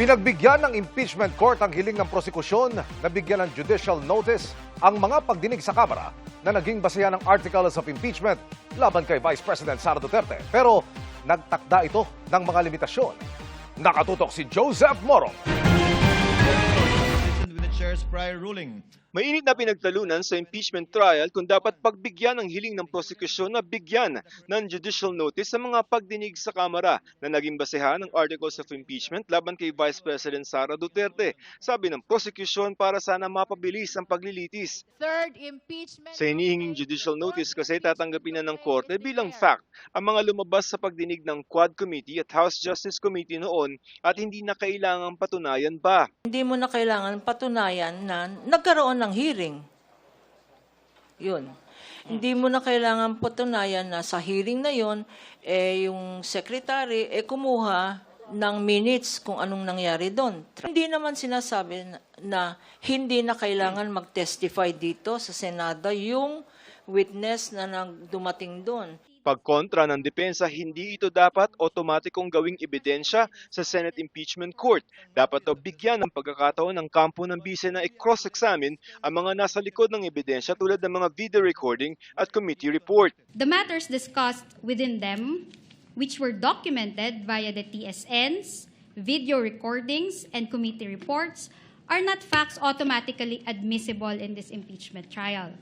Pinagbigyan ng impeachment court ang hiling ng prosekusyon na bigyan ng judicial notice ang mga pagdinig sa Kamara na naging basehan ng articles of impeachment laban kay Vice President Sara Duterte. Pero nagtakda ito ng mga limitasyon. Nakatutok si Joseph Morong. With the chair's prior ruling. Mainit na pinagtalunan sa impeachment trial kung dapat pagbigyan ng hiling ng prosekusyon na bigyan ng judicial notice sa mga pagdinig sa Kamara na naging basehan ng articles of impeachment laban kay Vice President Sara Duterte. Sabi ng prosekusyon para sana mapabilis ang paglilitis. Third impeachment. Sa hinihinging judicial notice kasi tatanggapin na ng korte bilang fact ang mga lumabas sa pagdinig ng Quad Committee at House Justice Committee noon at hindi na kailangang patunayan pa. Hindi mo na kailangan patunayan na nagkaroon ng hearing. Yun. Hindi mo na kailangan patunayan na sa hearing na yun, yung secretary kumuha ng minutes kung anong nangyari doon. Hindi naman sinasabi na hindi na kailangan mag-testify dito sa Senado yung witness na dumating doon. Pagkontra ng depensa, hindi ito dapat otomatikong gawing ebidensya sa Senate Impeachment Court. Dapat daw bigyan ng pagkakataon ng kampo ng bise na i-cross-examine ang mga nasa likod ng ebidensya tulad ng mga video recording at committee report. The matters discussed within them, which were documented via the TSNs, video recordings, and committee reports, are not facts automatically admissible in this impeachment trial.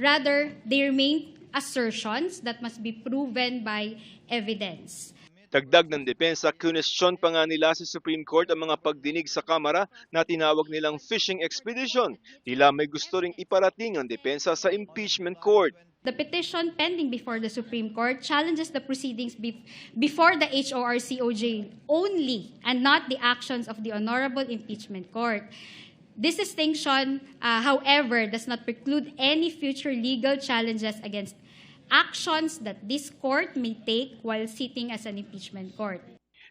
Rather, they remain assertions that must be proven by evidence. Dagdag ng depensa, kunestyon pa nga nila sa Supreme Court ang mga pagdinig sa Kamara na tinawag nilang fishing expedition. Tila may gusto ring iparating ang depensa sa impeachment court. The petition pending before the Supreme Court challenges the proceedings before the HORCOJ only and not the actions of the Honorable Impeachment Court. This distinction, however, does not preclude any future legal challenges against actions that this court may take while sitting as an impeachment court.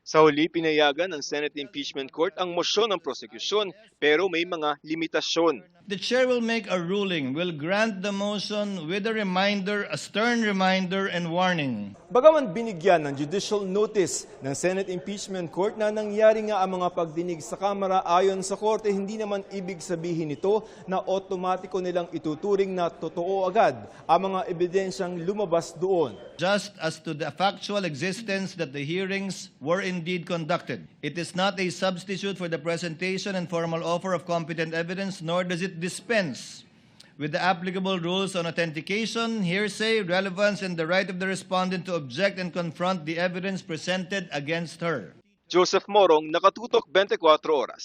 Sa huli, pinayagan ng Senate Impeachment Court ang mosyon ng prosekusyon pero may mga limitasyon. The chair will make a ruling, will grant the motion with a reminder, a stern reminder and warning. Bagaman binigyan ng judicial notice ng Senate Impeachment Court na nangyari nga ang mga pagdinig sa Kamara ayon sa Korte, hindi naman ibig sabihin nito na otomatiko nilang ituturing na totoo agad ang mga ebidensyang lumabas doon. Just as to the factual existence that the hearings were indeed conducted, it is not a substitute for the presentation and formal offer of competent evidence, nor does it dispense with the applicable rules on authentication, hearsay, relevance, and the right of the respondent to object and confront the evidence presented against her. Joseph Morong, Nakatutok 24 Oras.